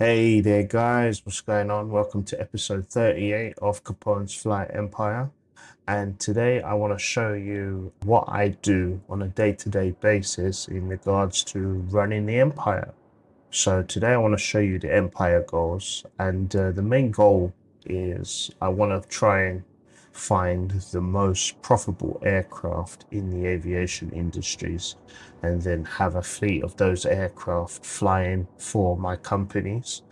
Hey there, guys. What's going on? Welcome to episode 38 of Capone's Flight Empire. And today I want to show you what I do on a day-to-day basis in regards to running the empire. So today I want to show you the empire goals. And the main goal is I want to try and find the most profitable aircraft in the aviation industries and then have a fleet of those aircraft flying for my companies.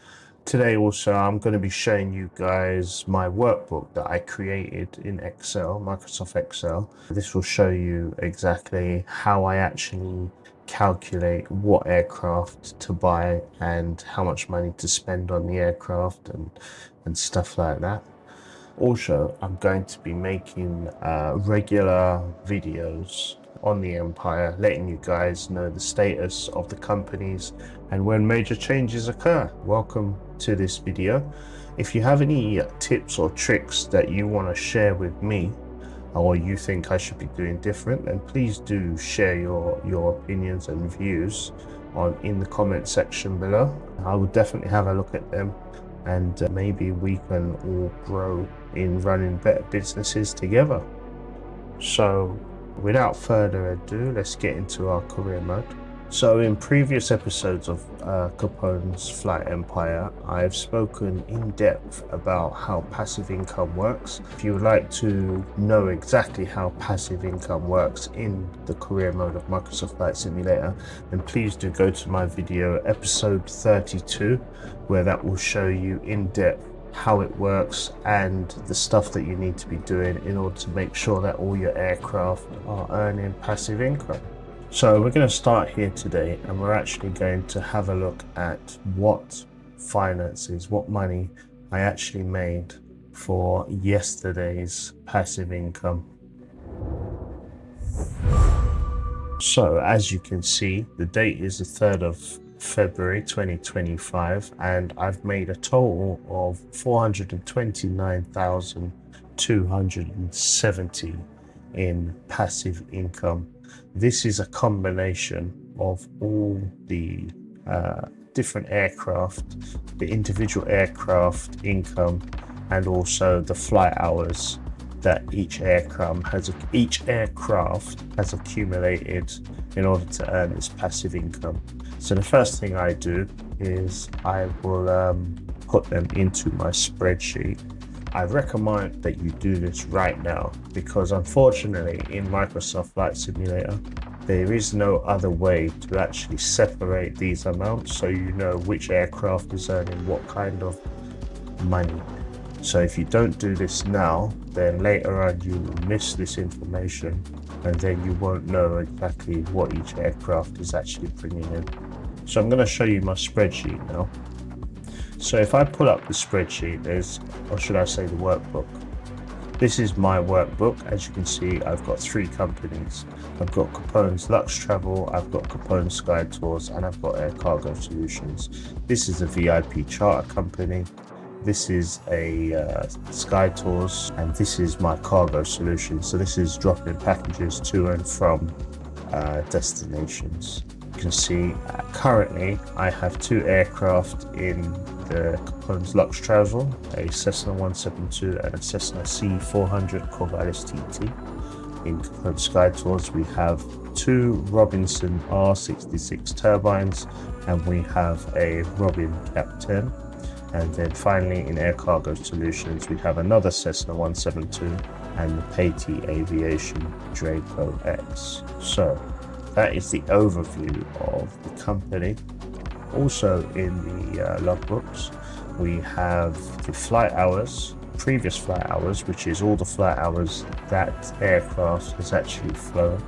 Today also I'm going to be showing you guys my workbook that I created in Excel, Microsoft Excel. This will show you exactly how I actually calculate what aircraft to buy and how much money to spend on the aircraft and stuff like that. Also, I'm going to be making regular videos on the Empire, letting you guys know the status of the companies and when major changes occur. Welcome to this video. If you have any tips or tricks that you want to share with me or you think I should be doing different, then please do share your opinions and views in the comment section below. I will definitely have a look at them and maybe we can all grow in running better businesses together. So without further ado, let's get into our career mode. So in previous episodes of Capone's Flight Empire, I've spoken in depth about how passive income works. If you would like to know exactly how passive income works in the career mode of Microsoft Flight Simulator, then please do go to my video episode 32, where that will show you in depth how it works and the stuff that you need to be doing in order to make sure that all your aircraft are earning passive income. So we're going to start here today and we're actually going to have a look at what finances, what money I actually made for yesterday's passive income. So as you can see, the date is the 3rd of February 2025 and I've made a total of 429,270 in passive income. This is a combination of all the different aircraft, the individual aircraft income, and also the flight hours that each aircraft has accumulated in order to earn its passive income. So the first thing I do is I will put them into my spreadsheet. I recommend that you do this right now because unfortunately in Microsoft Flight Simulator there is no other way to actually separate these amounts so you know which aircraft is earning what kind of money. So if you don't do this now, then later on you will miss this information and then you won't know exactly what each aircraft is actually bringing in. So I'm going to show you my spreadsheet now. So if I pull up the spreadsheet, or should I say the workbook. This is my workbook. As you can see, I've got 3 companies. I've got Capone's Lux Travel, I've got Capone Sky Tours, and I've got Air Cargo Solutions. This is a VIP charter company. This is a Sky Tours, and this is my cargo solution. So this is dropping packages to and from destinations. You can see currently I have 2 aircraft in the Capone's Lux Travel, a Cessna 172 and a Cessna C400 Corvallis TT. In Capone Sky Tours we have 2 Robinson R66 turbines and we have a Robin Cap 10. And then finally in Air Cargo Solutions we have another Cessna 172 and the Patey Aviation Draco X. So that is the overview of the company. Also in the logbooks we have the flight hours, previous flight hours, which is all the flight hours that aircraft has actually flown.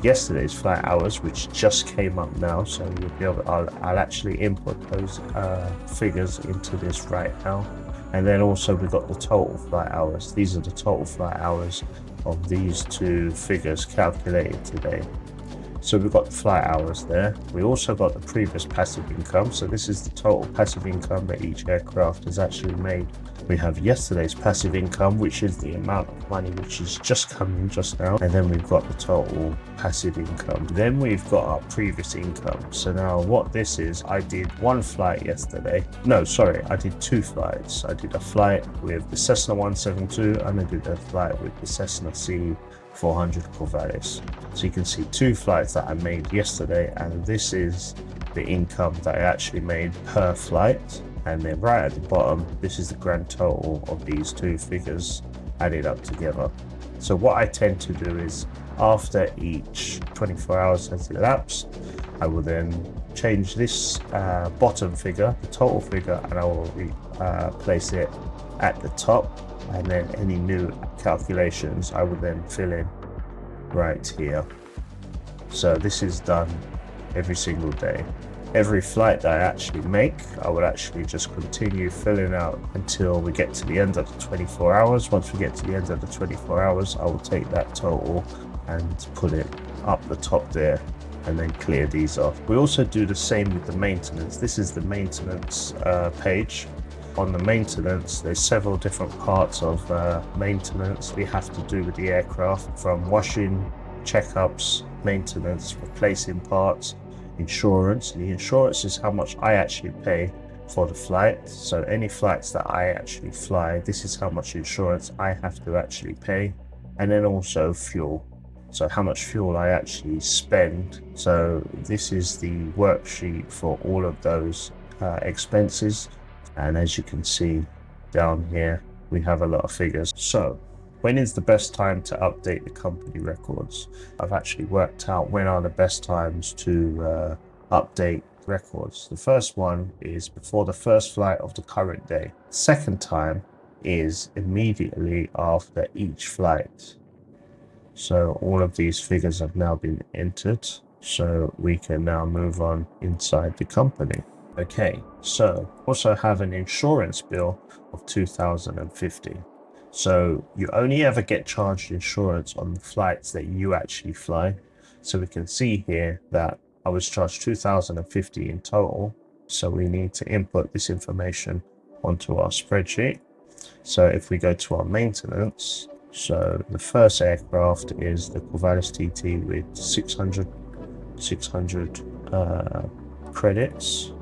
Yesterday's flight hours, which just came up now, so you'll be able. I'll actually input those figures into this right now. And then also we've got the total flight hours. These are the total flight hours of these 2 figures calculated today. So we've got the flight hours there. We also got the previous passive income. So this is the total passive income that each aircraft has actually made. We have yesterday's passive income, which is the amount of money which is just coming just now. And then we've got the total passive income. Then we've got our previous income. So now what this is, I did one flight yesterday. No, sorry, I did two flights. I did a flight with the Cessna 172 and I did a flight with the Cessna C 400 Corvallis. So you can see two flights that I made yesterday, and this is the income that I actually made per flight. And then right at the bottom, this is the grand total of these two figures added up together. So what I tend to do is after each 24 hours has elapsed, I will then change this bottom figure, the total figure, and I will place it at the top. And then any new calculations I will then fill in right here. So this is done every single day. Every flight that I actually make, I will actually just continue filling out until we get to the end of the 24 hours. Once we get to the end of the 24 hours, I will take that total and put it up the top there and then clear these off. We also do the same with the maintenance. This is the maintenance page. On the maintenance, there's several different parts of maintenance we have to do with the aircraft, from washing, checkups, maintenance, replacing parts, insurance. The insurance is how much I actually pay for the flight. So any flights that I actually fly, this is how much insurance I have to actually pay. And then also fuel. So how much fuel I actually spend. So this is the worksheet for all of those expenses. And as you can see down here, we have a lot of figures. So when is the best time to update the company records? I've actually worked out when are the best times to update records. The first one is before the first flight of the current day. Second time is immediately after each flight. So all of these figures have now been entered. So we can now move on inside the company. Okay, so also have an insurance bill of $2,050. So you only ever get charged insurance on the flights that you actually fly. So we can see here that I was charged $2,050 in total. So we need to input this information onto our spreadsheet. So if we go to our maintenance, so the first aircraft is the Corvallis TT with 600 credits.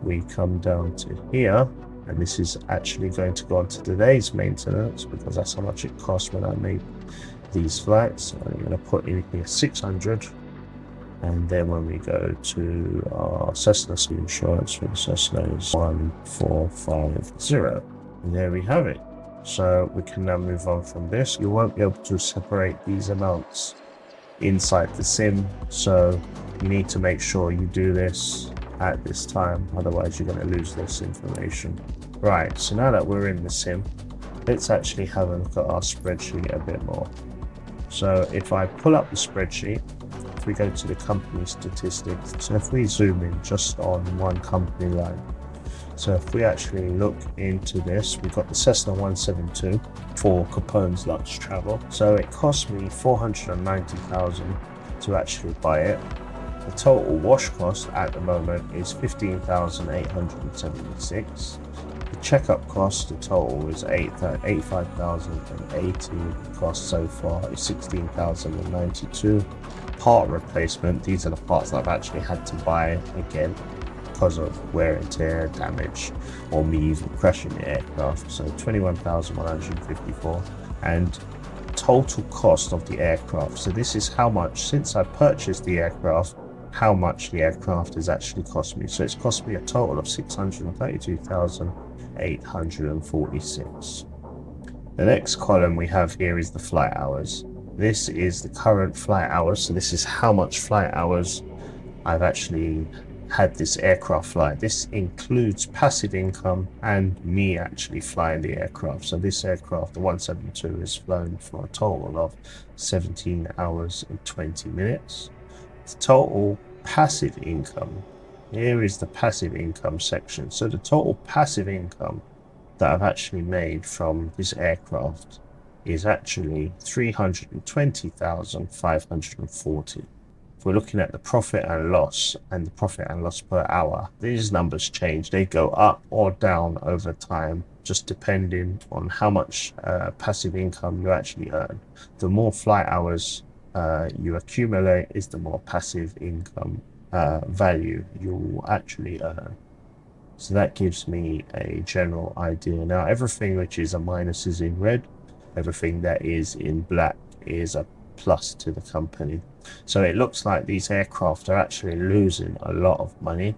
We come down to here, and this is actually going to go on to today's maintenance because that's how much it cost when I made these flights. I'm going to put in here 600, and then when we go to our Cessna insurance for the Cessna is 1450, and there we have it. So we can now move on from this. You won't be able to separate these amounts inside the sim, so you need to make sure you do this at this time, otherwise you're going to lose this information. Right, so now that we're in the sim, let's actually have a look at our spreadsheet a bit more. So if I pull up the spreadsheet, if we go to the company statistics, so if we zoom in just on one company line, so if we actually look into this, we've got the Cessna 172 for Capone's lunch travel. So it cost me $490,000 to actually buy it. The total wash cost at the moment is $15,876. The checkup cost, the total is $85,080. The cost so far is $16,092. Part replacement, these are the parts that I've actually had to buy again because of wear and tear, damage, or me even crashing the aircraft. So $21,154. And total cost of the aircraft. So this is how much, since I purchased the aircraft, how much the aircraft has actually cost me. So it's cost me a total of $632,846. The next column we have here is the flight hours. This is the current flight hours. So this is how much flight hours I've actually had this aircraft fly. This includes passive income and me actually flying the aircraft. So this aircraft, the 172, is flown for a total of 17 hours and 20 minutes. The total passive income, here is the passive income section. So the total passive income that I've actually made from this aircraft is actually $320,540. if we're looking at the profit and loss and the profit and loss per hour, these numbers change. They go up or down over time, just depending on how much passive income you actually earn. The more flight hours you accumulate is the more passive income value you'll actually earn. So that gives me a general idea. Now everything which is a minus is in red, everything that is in black is a plus to the company. So it looks like these aircraft are actually losing a lot of money.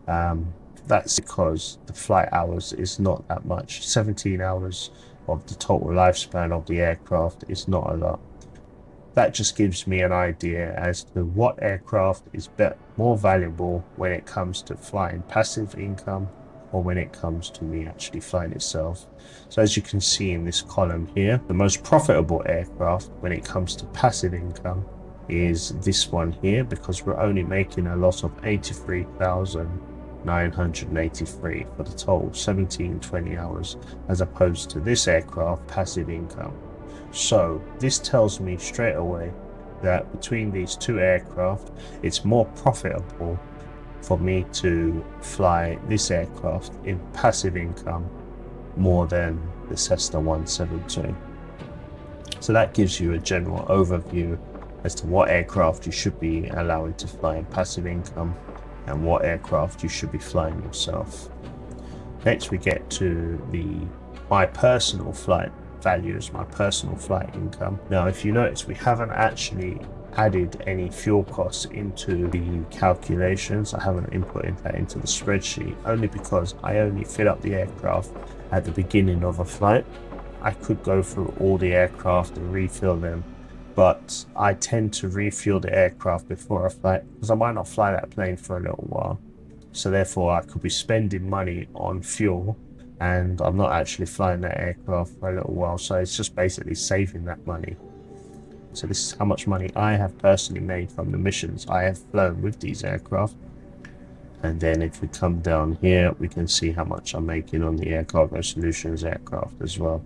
That's because the flight hours is not that much. 17 hours of the total lifespan of the aircraft is not a lot. That just gives me an idea as to what aircraft is more valuable when it comes to flying passive income or when it comes to me actually flying itself. So as you can see in this column here, the most profitable aircraft when it comes to passive income is this one here, because we're only making a loss of 83,983 for the total 17-20 hours, as opposed to this aircraft passive income. So this tells me straight away that between these two aircraft, it's more profitable for me to fly this aircraft in passive income more than the Cessna 172. So that gives you a general overview as to what aircraft you should be allowing to fly in passive income and what aircraft you should be flying yourself. Next we get to my personal flight values, my personal flight income. Now if you notice, we haven't actually added any fuel costs into the calculations. I haven't inputted that into the spreadsheet, only because I only fill up the aircraft at the beginning of a flight. I could go through all the aircraft and refill them, but I tend to refuel the aircraft before a flight because I might not fly that plane for a little while. So therefore I could be spending money on fuel and I'm not actually flying that aircraft for a little while. So it's just basically saving that money. So this is how much money I have personally made from the missions I have flown with these aircraft. And then if we come down here, we can see how much I'm making on the Air Cargo Solutions aircraft as well.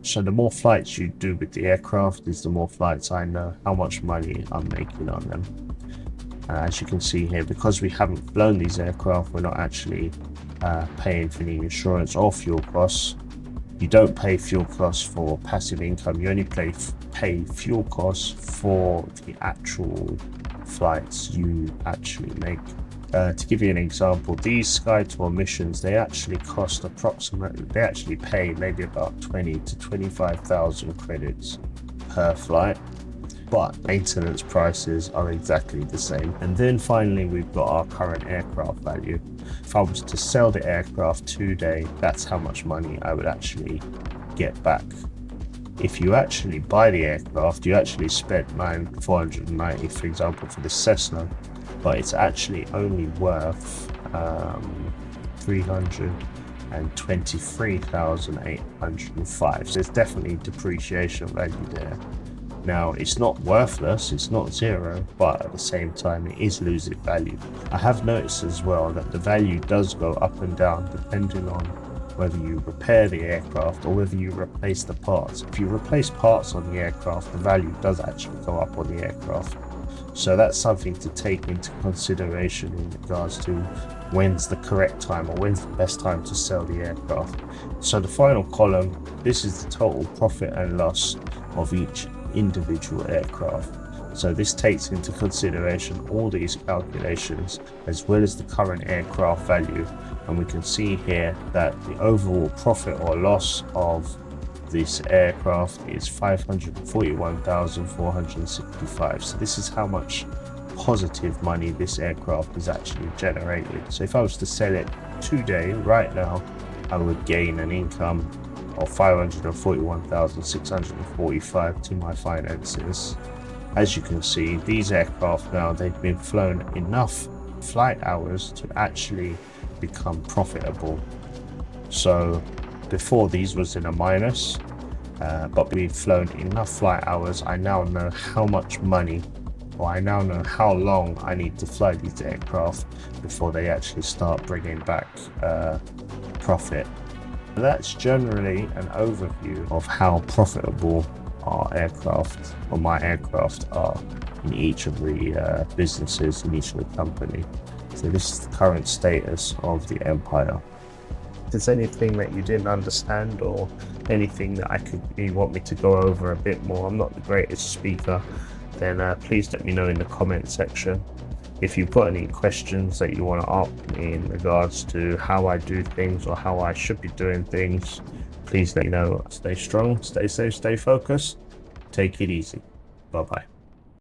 So the more flights you do with the aircraft is the more flights I know how much money I'm making on them. As you can see here, because we haven't flown these aircraft, we're not actually paying for any insurance or fuel costs. You don't pay fuel costs for passive income, you only pay fuel costs for the actual flights you actually make. To give you an example, these SkyTour missions, they actually cost approximately, they actually pay maybe about 20 to 25,000 credits per flight, but maintenance prices are exactly the same. And then finally, we've got our current aircraft value. If I was to sell the aircraft today, that's how much money I would actually get back. If you actually buy the aircraft, you actually spent $9,490, for example, for the Cessna, but it's actually only worth 323,805. So there's definitely depreciation value there. Now it's not worthless, it's not zero, but at the same time it is losing value. I have noticed as well that the value does go up and down depending on whether you repair the aircraft or whether you replace the parts. If you replace parts on the aircraft, the value does actually go up on the aircraft. So that's something to take into consideration in regards to when's the correct time or when's the best time to sell the aircraft. So the final column, this is the total profit and loss of each individual aircraft. So this takes into consideration all these calculations as well as the current aircraft value, and we can see here that the overall profit or loss of this aircraft is 541,465. So this is how much positive money this aircraft is actually generated. So if I was to sell it today, right now, I would gain an income of 541,645 to my finances. As you can see, these aircraft now, they've been flown enough flight hours to actually become profitable. So before, these was in a minus, but we've flown enough flight hours. I now know how much money, or I now know how long I need to fly these aircraft before they actually start bringing back profit. That's generally an overview of how profitable our aircraft or my aircraft are. in each of the businesses, in each of the company. So this is the current status of the empire. If there's anything that you didn't understand or anything that you want me to go over a bit more, I'm not the greatest speaker, then please let me know in the comment section. If you've got any questions that you want to ask me in regards to how I do things or how I should be doing things, please let me know. Stay strong, stay safe, stay focused. Take it easy. Bye-bye.